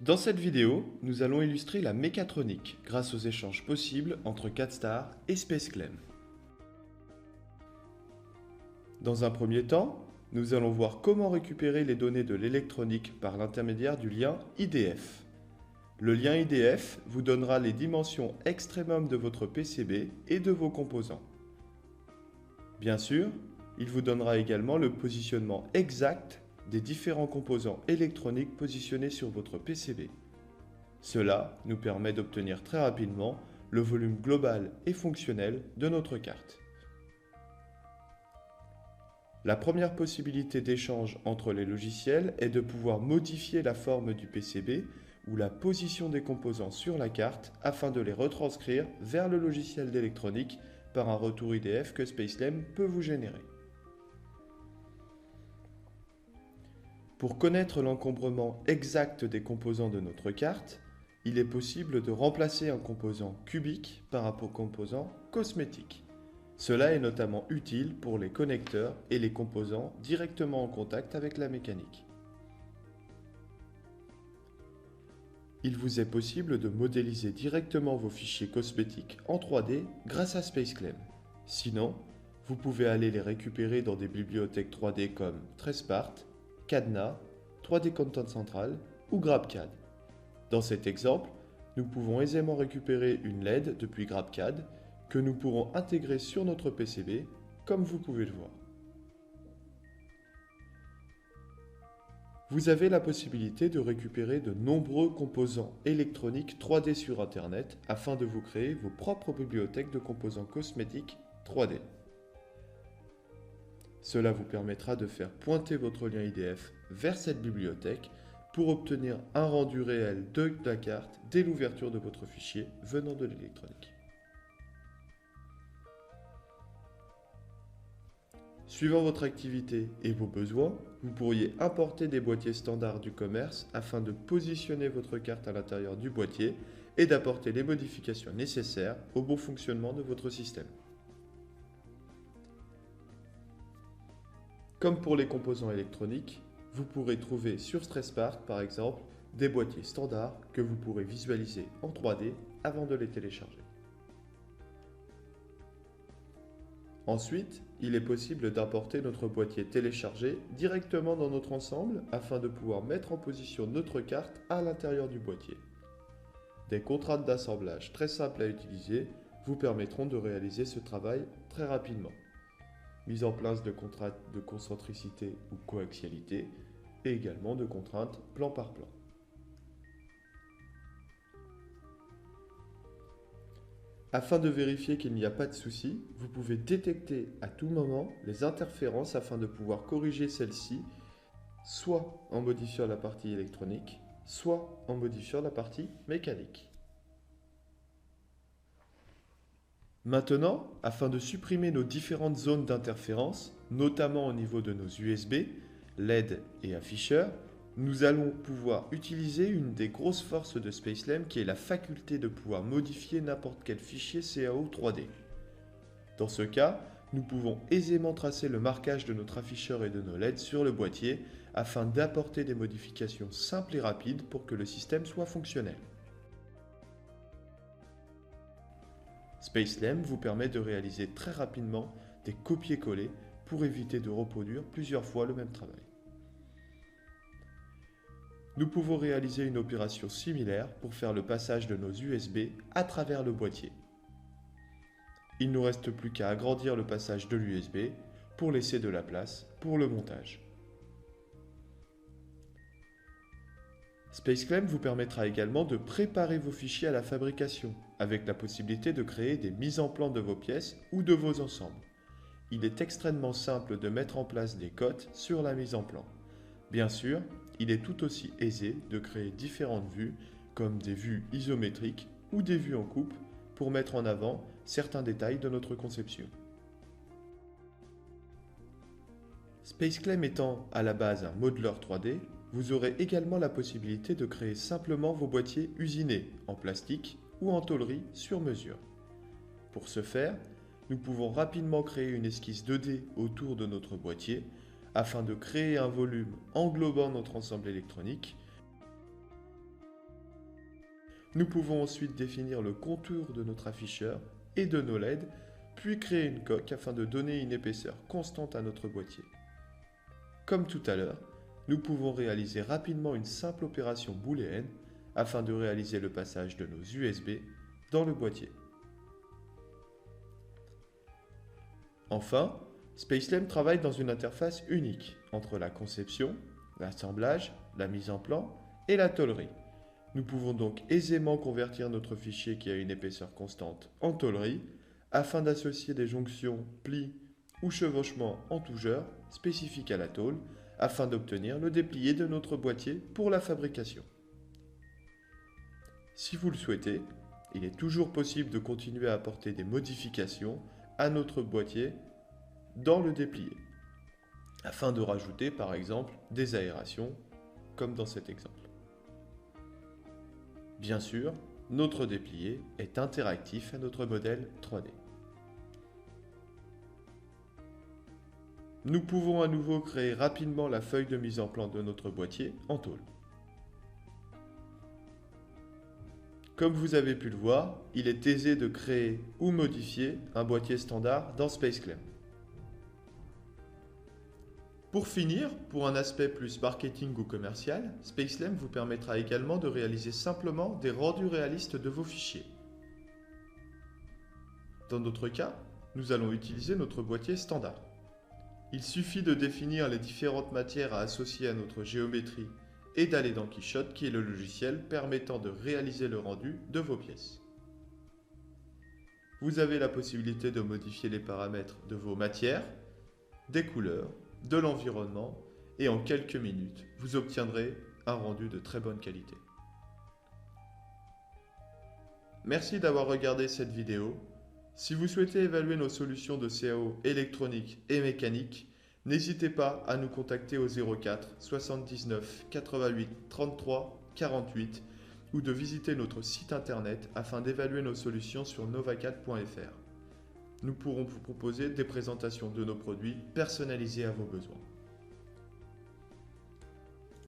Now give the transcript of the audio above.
Dans cette vidéo, nous allons illustrer la mécatronique grâce aux échanges possibles entre CADSTAR et SpaceClaim. Dans un premier temps, nous allons voir comment récupérer les données de l'électronique par l'intermédiaire du lien IDF. Le lien IDF vous donnera les dimensions extrémum de votre PCB et de vos composants. Bien sûr, il vous donnera également le positionnement exact des différents composants électroniques positionnés sur votre PCB. Cela nous permet d'obtenir très rapidement le volume global et fonctionnel de notre carte. La première possibilité d'échange entre les logiciels est de pouvoir modifier la forme du PCB ou la position des composants sur la carte afin de les retranscrire vers le logiciel d'électronique par un retour IDF que SpaceClaim peut vous générer. Pour connaître l'encombrement exact des composants de notre carte, il est possible de remplacer un composant cubique par un composant cosmétique. Cela est notamment utile pour les connecteurs et les composants directement en contact avec la mécanique. Il vous est possible de modéliser directement vos fichiers cosmétiques en 3D grâce à SpaceClaim. Sinon, vous pouvez aller les récupérer dans des bibliothèques 3D comme Trespath, Cadna, 3D Content Central ou GrabCAD. Dans cet exemple, nous pouvons aisément récupérer une LED depuis GrabCAD que nous pourrons intégrer sur notre PCB, comme vous pouvez le voir. Vous avez la possibilité de récupérer de nombreux composants électroniques 3D sur Internet afin de vous créer vos propres bibliothèques de composants cosmétiques 3D. Cela vous permettra de faire pointer votre lien IDF vers cette bibliothèque pour obtenir un rendu réel de la carte dès l'ouverture de votre fichier venant de l'électronique. Suivant votre activité et vos besoins, vous pourriez importer des boîtiers standards du commerce afin de positionner votre carte à l'intérieur du boîtier et d'apporter les modifications nécessaires au bon fonctionnement de votre système. Comme pour les composants électroniques, vous pourrez trouver sur Trespath par exemple des boîtiers standards que vous pourrez visualiser en 3D avant de les télécharger. Ensuite, il est possible d'importer notre boîtier téléchargé directement dans notre ensemble afin de pouvoir mettre en position notre carte à l'intérieur du boîtier. Des contraintes d'assemblage très simples à utiliser vous permettront de réaliser ce travail très rapidement. Mise en place de contraintes de concentricité ou coaxialité et également de contraintes plan par plan. Afin de vérifier qu'il n'y a pas de souci, vous pouvez détecter à tout moment les interférences afin de pouvoir corriger celles-ci, soit en modifiant la partie électronique, soit en modifiant la partie mécanique. Maintenant, afin de supprimer nos différentes zones d'interférence, notamment au niveau de nos USB, LED et afficheurs, nous allons pouvoir utiliser une des grosses forces de SpaceClaim qui est la faculté de pouvoir modifier n'importe quel fichier CAO 3D. Dans ce cas, nous pouvons aisément tracer le marquage de notre afficheur et de nos LED sur le boîtier afin d'apporter des modifications simples et rapides pour que le système soit fonctionnel. SpaceClaim vous permet de réaliser très rapidement des copier-coller pour éviter de reproduire plusieurs fois le même travail. Nous pouvons réaliser une opération similaire pour faire le passage de nos USB à travers le boîtier. Il ne nous reste plus qu'à agrandir le passage de l'USB pour laisser de la place pour le montage. SpaceClaim vous permettra également de préparer vos fichiers à la fabrication, avec la possibilité de créer des mises en plan de vos pièces ou de vos ensembles. Il est extrêmement simple de mettre en place des cotes sur la mise en plan. Bien sûr, il est tout aussi aisé de créer différentes vues, comme des vues isométriques ou des vues en coupe, pour mettre en avant certains détails de notre conception. SpaceClaim étant à la base un modeleur 3D, vous aurez également la possibilité de créer simplement vos boîtiers usinés en plastique ou en tôlerie sur mesure. Pour ce faire, nous pouvons rapidement créer une esquisse 2D autour de notre boîtier afin de créer un volume englobant notre ensemble électronique Nous pouvons ensuite définir le contour de notre afficheur et de nos LED, puis créer une coque afin de donner une épaisseur constante à notre boîtier. Comme tout à l'heure, nous pouvons réaliser rapidement une simple opération booléenne afin de réaliser le passage de nos USB dans le boîtier. Enfin, Spacelab travaille dans une interface unique entre la conception, l'assemblage, la mise en plan et la tôlerie. Nous pouvons donc aisément convertir notre fichier qui a une épaisseur constante en tôlerie afin d'associer des jonctions, plis ou chevauchements en tout genre spécifiques à la tôle afin d'obtenir le déplié de notre boîtier pour la fabrication. Si vous le souhaitez, il est toujours possible de continuer à apporter des modifications à notre boîtier dans le déplié, afin de rajouter par exemple des aérations, comme dans cet exemple. Bien sûr, notre déplié est interactif à notre modèle 3D. Nous pouvons à nouveau créer rapidement la feuille de mise en plan de notre boîtier en tôle. Comme vous avez pu le voir, il est aisé de créer ou modifier un boîtier standard dans Spacelab. Pour finir, pour un aspect plus marketing ou commercial, Spacelab vous permettra également de réaliser simplement des rendus réalistes de vos fichiers. Dans notre cas, nous allons utiliser notre boîtier standard. Il suffit de définir les différentes matières à associer à notre géométrie et d'aller dans Quichotte, qui est le logiciel permettant de réaliser le rendu de vos pièces. Vous avez la possibilité de modifier les paramètres de vos matières, des couleurs, de l'environnement, et en quelques minutes, vous obtiendrez un rendu de très bonne qualité. Merci d'avoir regardé cette vidéo. Si vous souhaitez évaluer nos solutions de CAO électronique et mécanique, n'hésitez pas à nous contacter au 04 79 88 33 48 ou de visiter notre site internet afin d'évaluer nos solutions sur novacad.fr. Nous pourrons vous proposer des présentations de nos produits personnalisés à vos besoins.